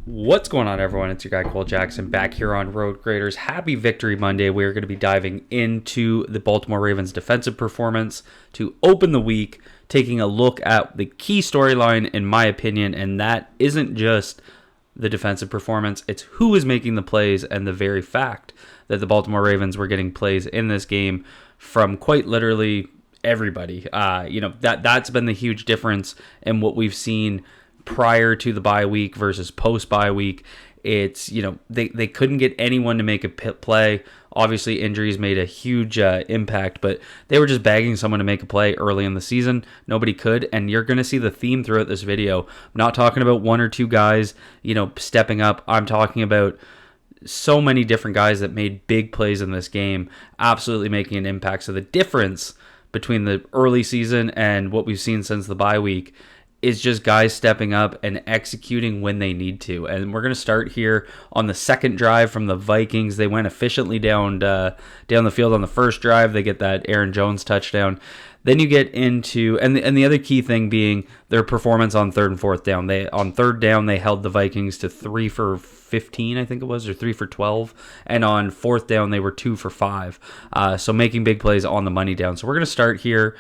What's going on, everyone? It's your guy Cole Jackson back here on Road Graders. Happy Victory Monday. We're going to be diving into the Baltimore Ravens defensive performance to open the week, taking a look at the key storyline, in my opinion, and that isn't just the defensive performance, it's who is making the plays, and the very fact that the Baltimore Ravens were getting plays in this game from quite literally everybody. That's been the huge difference in what we've seen prior to the bye week versus post bye week. It's, they couldn't get anyone to make a play. Obviously, injuries made a huge impact, but they were just begging someone to make a play early in the season. Nobody could, and you're going to see the theme throughout this video. I'm not talking about one or two guys, stepping up. I'm talking about so many different guys that made big plays in this game, absolutely making an impact. So the difference between the early season and what we've seen since the bye week is just guys stepping up and executing when they need to. And we're going to start here on the second drive from the Vikings. They went efficiently down the field on the first drive. They get that Aaron Jones touchdown. Then you get into, and the other key thing being their performance on third and fourth down. On third down, they held the Vikings to 3 for 15, I think it was, or 3 for 12. And on fourth down, they were 2 for 5. So making big plays on the money down. So we're going to start here.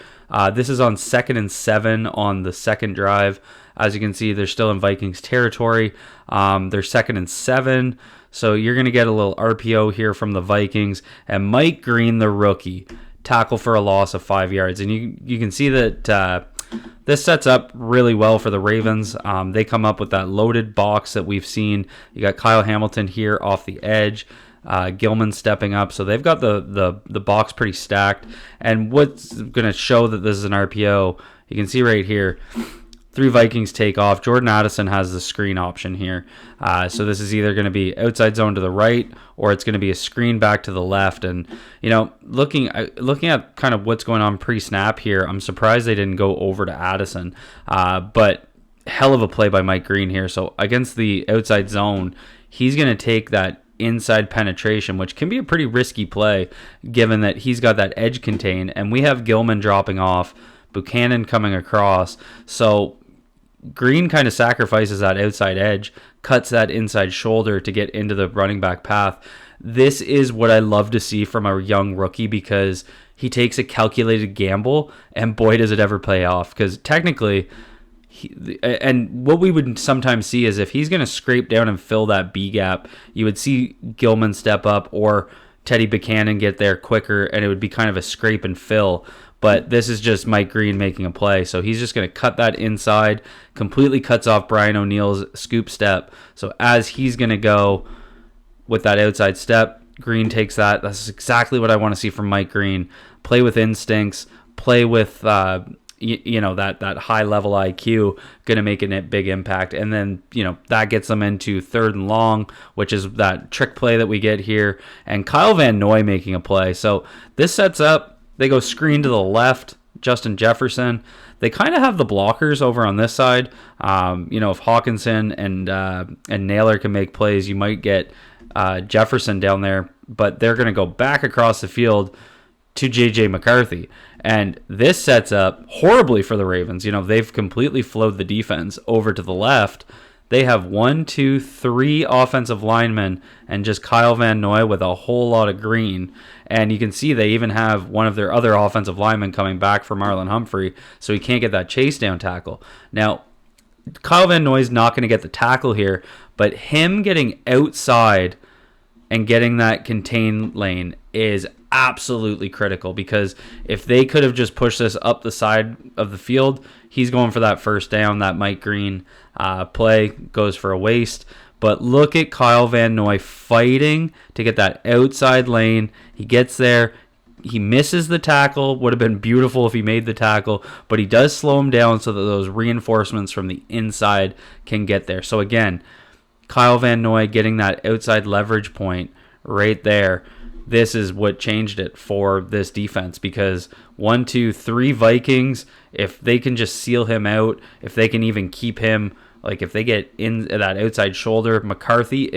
This is on 2nd and 7 on the second drive. As you can see, they're still in Vikings territory. They're 2nd and 7. So you're going to get a little RPO here from the Vikings. And Mike Green, the rookie, tackle for a loss of 5 yards. And you can see that this sets up really well for the Ravens. They come up with that loaded box that we've seen. You got Kyle Hamilton here off the edge. Gilman stepping up. So they've got the box pretty stacked. And what's going to show that this is an RPO, you can see right here, 3 Vikings take off. Jordan Addison has the screen option here. So this is either going to be outside zone to the right, or it's going to be a screen back to the left. And, looking at kind of what's going on pre-snap here, I'm surprised they didn't go over to Addison. But hell of a play by Mike Green here. So against the outside zone, he's going to take that inside penetration, which can be a pretty risky play given that he's got that edge contain. And we have Gilman dropping off, Buchanan coming across. So Green kind of sacrifices that outside edge, cuts that inside shoulder to get into the running back path. This is what I love to see from a young rookie, because he takes a calculated gamble, and boy, does it ever pay off. Because technically, and what we would sometimes see is if he's going to scrape down and fill that B gap, you would see Gilman step up or Teddy Buchanan get there quicker, and it would be kind of a scrape and fill. But this is just Mike Green making a play. So he's just going to cut that inside, completely cuts off Brian O'Neill's scoop step. So as he's going to go with that outside step, Green takes that. That's exactly what I want to see from Mike Green. Play with instincts, play with that high level IQ, going to make a big impact. And then, that gets them into 3rd and long, which is that trick play that we get here. And Kyle Van Noy making a play. So this sets up, they go screen to the left, Justin Jefferson. They kind of have the blockers over on this side. If Hawkinson and Naylor can make plays, you might get Jefferson down there. But they're going to go back across the field to J.J. McCarthy. And this sets up horribly for the Ravens. They've completely flowed the defense over to the left. They have 1, 2, 3 offensive linemen and just Kyle Van Noy with a whole lot of green. And you can see they even have one of their other offensive linemen coming back for Marlon Humphrey, so he can't get that chase down tackle. Now, Kyle Van Noy's not going to get the tackle here, but him getting outside and getting that contained lane is absolutely critical, because if they could have just pushed this up the side of the field, he's going for that first down. That Mike Green play goes for a waste. But look at Kyle Van Noy fighting to get that outside lane. He gets there. He misses the tackle. Would have been beautiful if he made the tackle, but he does slow him down so that those reinforcements from the inside can get there. So again, Kyle Van Noy getting that outside leverage point right there. This is what changed it for this defense, because 1, 2, 3 Vikings, if they can just seal him out, if they can even keep him, like if they get in that outside shoulder, McCarthy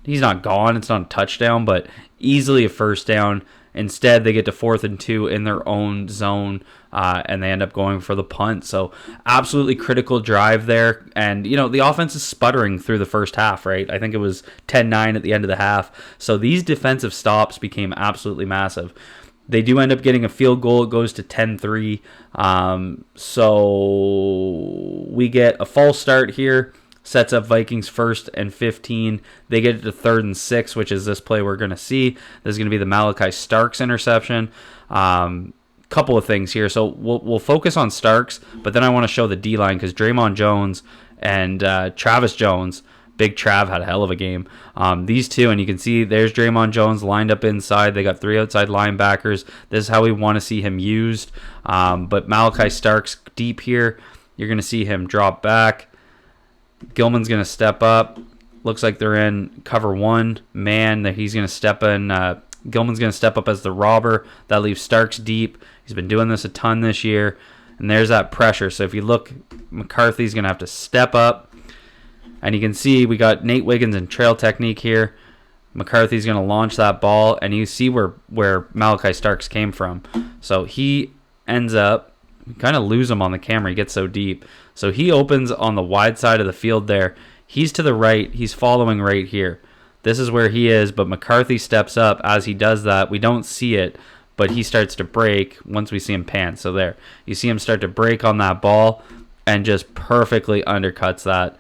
he's not gone. It's not a touchdown, but easily a first down. Instead, they get to 4th and 2 in their own zone. and they end up going for the punt. So absolutely critical drive there. And, you know, the offense is sputtering through the first half, right? I think it was 10-9 at the end of the half. So these defensive stops became absolutely massive. They do end up getting a field goal. It goes to 10-3. So we get a false start here. Sets up Vikings 1st and 15. They get it to 3rd and 6, which is this play we're going to see. This is going to be the Malachi Starks interception. Couple of things here. So we'll focus on Starks, but then I want to show the D-line because Draymond Jones and Travis Jones, Big Trav, had a hell of a game. These two, and you can see there's Draymond Jones lined up inside. They got 3 outside linebackers. This is how we want to see him used. But Malachi Starks deep here. You're going to see him drop back. Gilman's going to step up. Looks like they're in cover 1 man. That he's going to step in. Gilman's going to step up as the robber. That leaves Starks deep. He's been doing this a ton this year. And there's that pressure. So if you look, McCarthy's going to have to step up. And you can see we got Nate Wiggins in trail technique here. McCarthy's going to launch that ball. And you see where Malachi Starks came from. So he ends up, we kind of lose him on the camera. He gets so deep. So he opens on the wide side of the field there. He's to the right. He's following right here. This is where he is, but McCarthy steps up as he does that. We don't see it, but he starts to break once we see him pan. So there, you see him start to break on that ball and just perfectly undercuts that.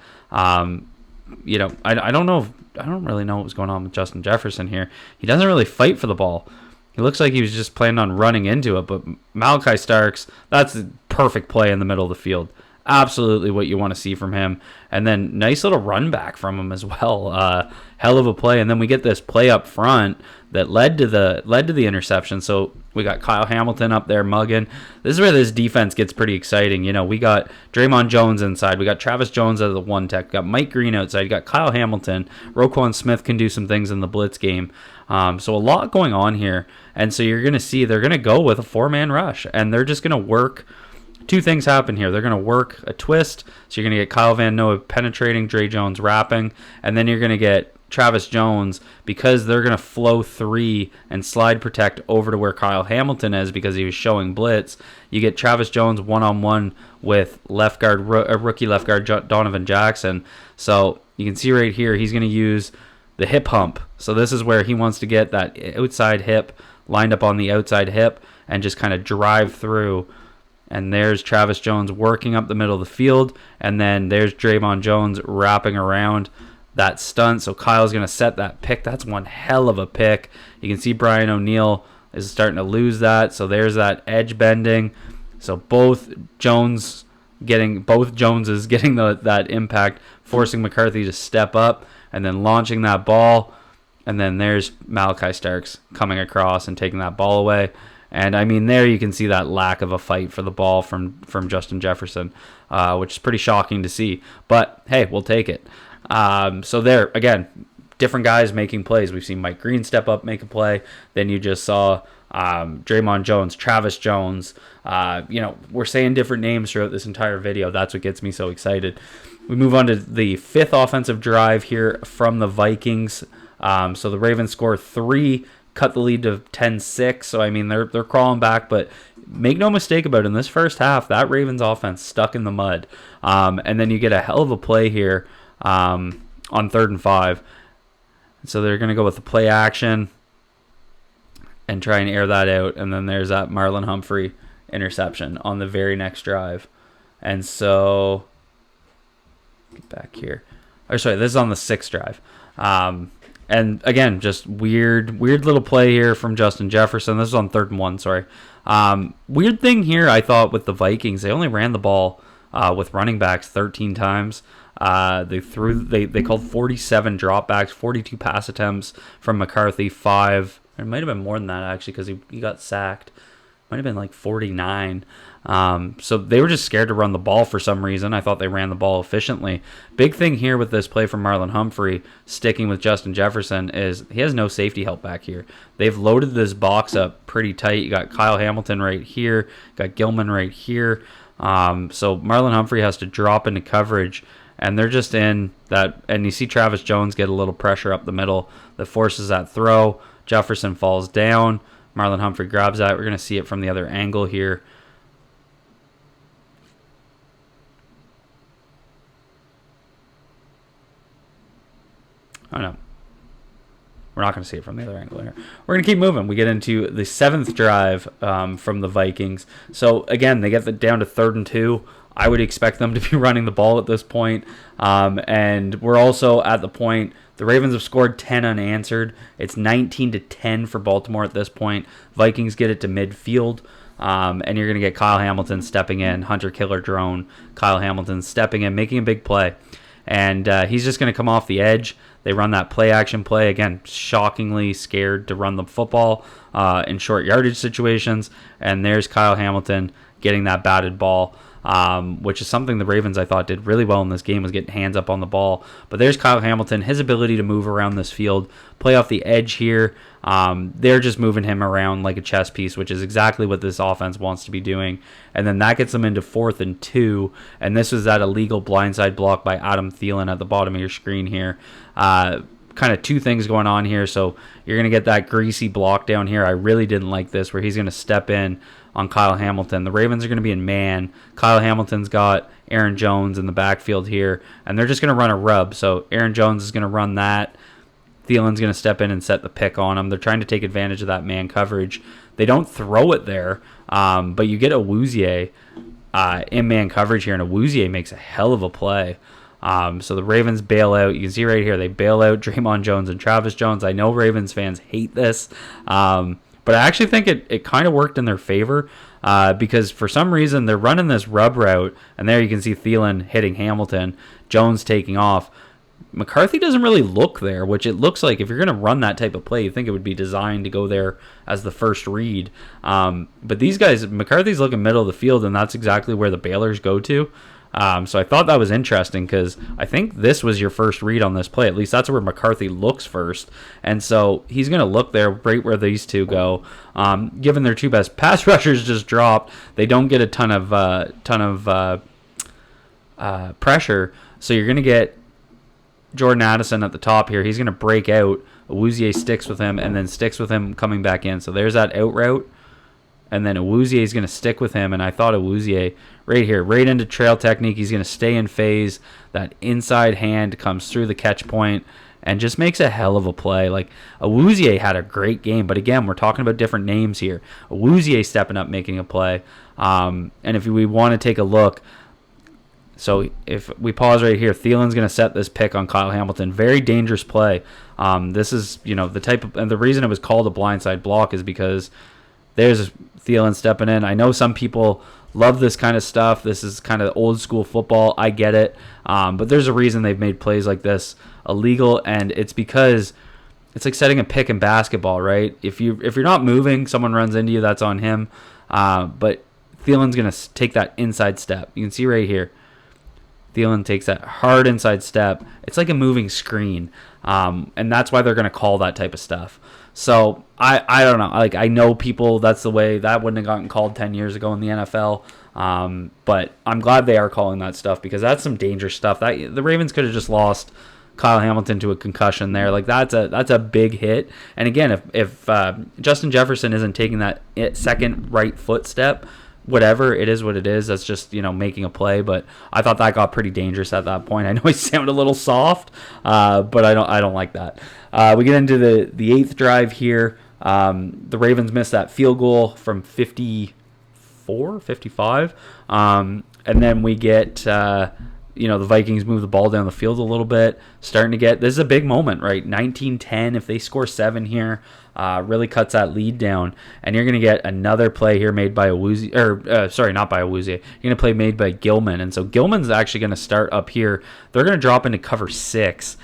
You know, I don't know. I don't really know what was going on with Justin Jefferson here. He doesn't really fight for the ball. He looks like he was just planning on running into it, but Malachi Starks, that's a perfect play in the middle of the field. Absolutely what you want to see from him. And then nice little run back from him as well. Hell of a play. And then we get this play up front that led to the interception. So we got Kyle Hamilton up there mugging. This is where this defense gets pretty exciting. You know, we got Draymond Jones inside. We got Travis Jones as the one tech. We got Mike Green outside. You got Kyle Hamilton. Roquan Smith can do some things in the blitz game. So a lot going on here. And so you're going to see they're going to go with a 4-man rush. And they're just going to work. 2 things happen here. They're going to work a twist. So you're going to get Kyle Van Noy penetrating, Dre Jones wrapping. And then you're going to get Travis Jones, because they're going to flow 3 and slide protect over to where Kyle Hamilton is because he was showing blitz. You get Travis Jones one-on-one with left guard, rookie left guard Donovan Jackson. So you can see right here he's going to use the hip hump. So this is where he wants to get that outside hip lined up on the outside hip and just kind of drive through. And there's Travis Jones working up the middle of the field. And then there's Draymond Jones wrapping around that stunt. So Kyle's going to set that pick. That's one hell of a pick. You can see Brian O'Neill is starting to lose that. So there's that edge bending. So both Joneses getting that impact, forcing McCarthy to step up and then launching that ball. And then there's Malachi Starks coming across and taking that ball away. And, I mean, there you can see that lack of a fight for the ball from Justin Jefferson, which is pretty shocking to see. But, hey, we'll take it. So there, again, different guys making plays. We've seen Mike Green step up, make a play. Then you just saw Draymond Jones, Travis Jones. We're saying different names throughout this entire video. That's what gets me so excited. We move on to the 5th offensive drive here from the Vikings. So the Ravens score 3, cut the lead to 10-6. So, I mean, they're crawling back. But make no mistake about it, in this first half, that Ravens offense stuck in the mud. And then you get a hell of a play here on 3rd and 5. So they're going to go with the play action and try and air that out. And then there's that Marlon Humphrey interception on the very next drive. And so, get back here. This is on the 6th drive. And again, just weird little play here from Justin Jefferson. This is on 3rd and 1, sorry. Weird thing here, I thought, with the Vikings, they only ran the ball with running backs 13 times. They called 47 dropbacks, 42 pass attempts from McCarthy, 5. It might have been more than that, actually, because he got sacked. Might have been like 49. So they were just scared to run the ball for some reason. I thought they ran the ball efficiently. Big thing here with this play from Marlon Humphrey, sticking with Justin Jefferson, is he has no safety help back here. They've loaded this box up pretty tight. You got Kyle Hamilton right here, got Gilman right here. So Marlon Humphrey has to drop into coverage, and they're just in that. And you see Travis Jones get a little pressure up the middle that forces that throw. Jefferson falls down. Marlon Humphrey grabs that. We're going to see it from the other angle here. Oh, no. We're not going to see it from the other angle here. We're going to keep moving. We get into the 7th drive from the Vikings. So, again, they get down to 3rd and 2. I would expect them to be running the ball at this point. And we're also at the point, the Ravens have scored 10 unanswered. It's 19-10 for Baltimore at this point. Vikings get it to midfield. And you're going to get Kyle Hamilton stepping in, Hunter Killer Drone. Kyle Hamilton stepping in, making a big play. And he's just going to come off the edge. They run that play-action play. Again, shockingly scared to run the football in short yardage situations. And there's Kyle Hamilton getting that batted ball, which is something the Ravens, I thought, did really well in this game, was getting hands up on the ball. But there's Kyle Hamilton, his ability to move around this field, play off the edge here. They're just moving him around like a chess piece, which is exactly what this offense wants to be doing. And then that gets them into 4th and 2. And this was that illegal blindside block by Adam Thielen at the bottom of your screen here. Kind of two things going on here. So you're going to get that greasy block down here. I really didn't like this, where he's going to step in on Kyle Hamilton. The Ravens are going to be in man. Kyle Hamilton's got Aaron Jones in the backfield here, and they're just going to run a rub. So Aaron Jones is going to run that. Thielen's going to step in and set the pick on him. They're trying to take advantage of that man coverage. They don't throw it there, but you get Awuzie in man coverage here, and Awuzie makes a hell of a play. So the Ravens bail out. You can see right here, they bail out Draymond Jones and Travis Jones. I know Ravens fans hate this, but I actually think it kind of worked in their favor because for some reason they're running this rub route, and there you can see Thielen hitting Hamilton, Jones taking off. McCarthy doesn't really look there, which it looks like if you're going to run that type of play, you think it would be designed to go there as the first read. But these guys, McCarthy's looking middle of the field, and that's exactly where the bailers go to. So I thought that was interesting because I think this was your first read on this play. At least that's where McCarthy looks first. And so he's going to look there right where these two go. Given their two best pass rushers just dropped, they don't get a ton of pressure. So you're going to get Jordan Addison at the top here. He's going to break out. Awuzie sticks with him and then sticks with him coming back in. So there's that out route. And then Awuzie is going to stick with him. And I thought Awuzie right here, right into trail technique. He's going to stay in phase. That inside hand comes through the catch point and just makes a hell of a play. Like, Awuzie had a great game. But again, we're talking about different names here. Awuzie stepping up, making a play. And if we want to take a look, so if we pause right here, Thielen's going to set this pick on Kyle Hamilton. Very dangerous play. This is, the type of, and the reason it was called a blindside block is because there's Thielen stepping in. I know some people love this kind of stuff. This is kind of old school football. I get it. But there's a reason they've made plays like this illegal, and it's because it's like setting a pick in basketball, right? If you're not moving, someone runs into you, that's on him. But Thielen's going to take that inside step. You can see right here. Thielen takes that hard inside step. It's like a moving screen. And that's why they're going to call that type of stuff. So I don't know. Like, I know people, that's the way that wouldn't have gotten called 10 years ago in the NFL. But I'm glad they are calling that stuff because that's some dangerous stuff. That the Ravens could have just lost Kyle Hamilton to a concussion there. Like, that's a big hit. And again, if Justin Jefferson isn't taking that second right foot step, whatever, it is what it is. That's just, making a play. But I thought that got pretty dangerous at that point. I know I sound a little soft, but I don't like that. We get into the 8th drive here. The Ravens missed that field goal from 54, 55. And then we get, the Vikings move the ball down the field a little bit. Starting to get, this is a big moment, right? 19-10. If they score 7 here, really cuts that lead down. And you're going to get another play here made by Awuzie, not by Awuzie. You're going to play made by Gilman. And so Gilman's actually going to start up here. They're going to drop into cover 6.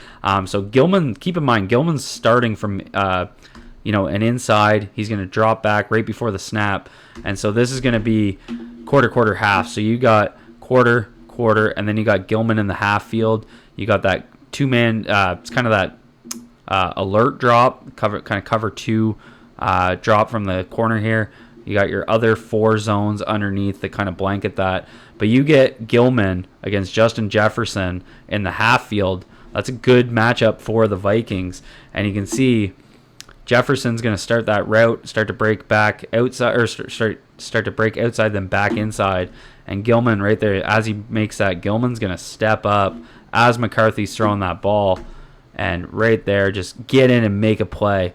So Gilman, keep in mind, Gilman's starting from, an inside. He's going to drop back right before the snap. And so this is going to be quarter, half. So you got quarter, and then you got Gilman in the half field. You got that two-man, it's kind of that alert drop, cover 2 drop from the corner here. You got your other 4 zones underneath that kind of blanket that. But you get Gilman against Justin Jefferson in the half field. That's a good matchup for the Vikings. And you can see Jefferson's going to start that route, start to break back outside, or start to break outside, then back inside. And Gilman right there, as he makes that, Gilman's going to step up as McCarthy's throwing that ball. and right there, just get in and make a play.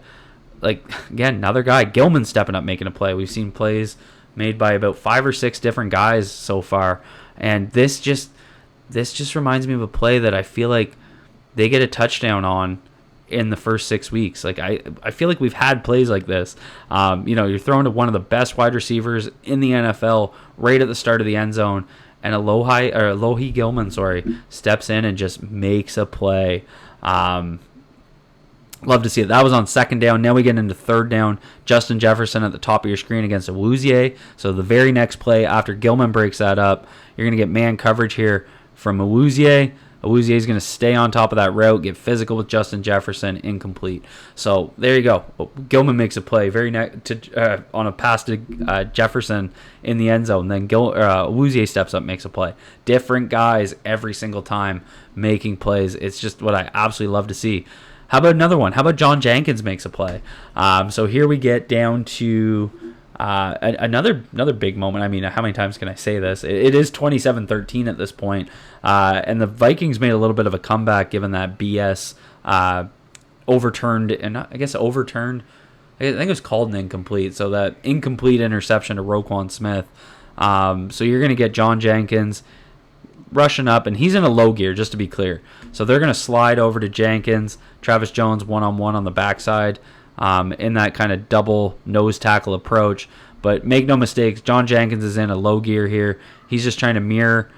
Like, again, another guy, Gilman, stepping up, making a play. We've seen plays made by about 5 or 6 different guys so far, and this just reminds me of a play that I feel like they get a touchdown on in the first 6 weeks. Like, I feel like we've had plays like this. You're throwing to one of the best wide receivers in the NFL right at the start of the end zone, and Alohi Gilman, steps in and just makes a play. Love to see it. That was on second down. Now we get into third down. Justin Jefferson at the top of your screen against Awuzie. So the very next play after Gilman breaks that up, you're going to get man coverage here from Awuzie. Awuzie is going to stay on top of that route, get physical with Justin Jefferson, incomplete. So there you go. Gilman makes a play on a pass to Jefferson in the end zone. Then Awuzie steps up, makes a play. Different guys every single time making plays. It's just what I absolutely love to see. How about another one? How about John Jenkins makes a play? So here we get down to another big moment. I mean, how many times can I say this? It is 27-13 at this point. And the Vikings made a little bit of a comeback given that BS overturned. I think it was called an incomplete. So that incomplete interception to Roquan Smith. So you're going to get John Jenkins rushing up, and he's in a low gear, just to be clear. So they're going to slide over to Jenkins. Travis Jones one-on-one on the backside in that kind of double nose tackle approach. But make no mistakes, John Jenkins is in a low gear here. He's just trying to mirror,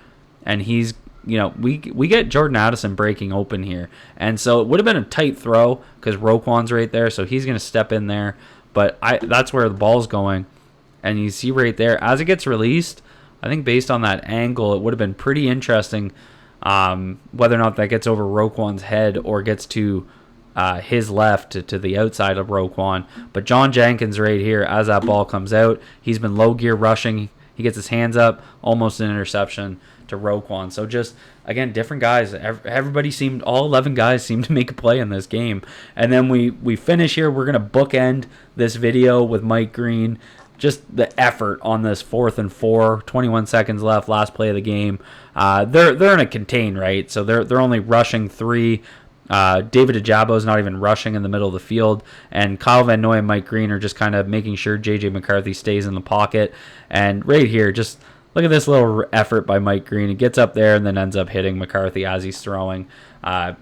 and he's, we get Jordan Addison breaking open here. And so it would have been a tight throw because Roquan's right there, so he's going to step in there. But that's where the ball's going. And you see right there, as it gets released, I think based on that angle, it would have been pretty interesting whether or not that gets over Roquan's head or gets to his left to the outside of Roquan. But John Jenkins right here, as that ball comes out, he's been low gear rushing. He gets his hands up, almost an interception to Roquan. So just, again, different guys. All 11 guys seemed to make a play in this game. And then we finish here. We're going to bookend this video with Mike Green. Just the effort on this 4th and 4, 21 seconds left, last play of the game. They're in a contain, right? So they're only rushing 3. David Ajabo's not even rushing in the middle of the field, and Kyle Van Noy and Mike Green are just kind of making sure J.J. McCarthy stays in the pocket. And right here, just look at this little effort by Mike Green. He gets up there and then ends up hitting McCarthy as he's throwing.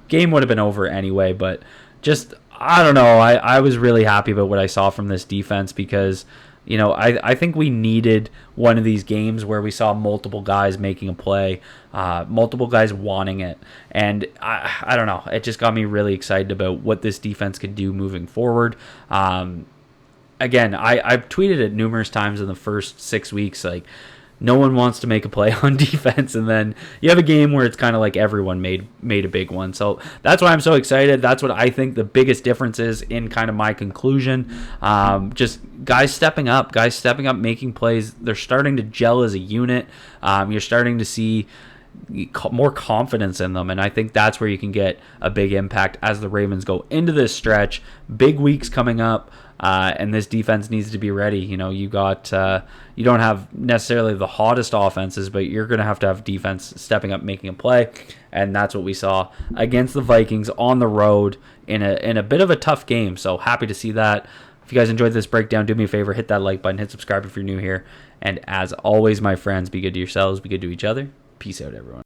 Game would have been over anyway, but just, I don't know. I was really happy about what I saw from this defense because I think we needed one of these games where we saw multiple guys making a play, multiple guys wanting it. And I don't know. It just got me really excited about what this defense could do moving forward. Again, I've tweeted it numerous times in the first 6 weeks, like, no one wants to make a play on defense, and then you have a game where it's kind of like everyone made a big one. So that's why I'm so excited. That's what I think the biggest difference is in kind of my conclusion. Just guys stepping up, making plays. They're starting to gel as a unit. You're starting to see more confidence in them, and I think that's where you can get a big impact as the Ravens go into this stretch. Big weeks coming up. And this defense needs to be ready. You don't have necessarily the hottest offenses, but you're going to have defense stepping up, making a play. And that's what we saw against the Vikings on the road in a bit of a tough game. So happy to see that. If you guys enjoyed this breakdown, do me a favor, hit that like button, hit subscribe if you're new here. And as always, my friends, be good to yourselves, be good to each other. Peace out, everyone.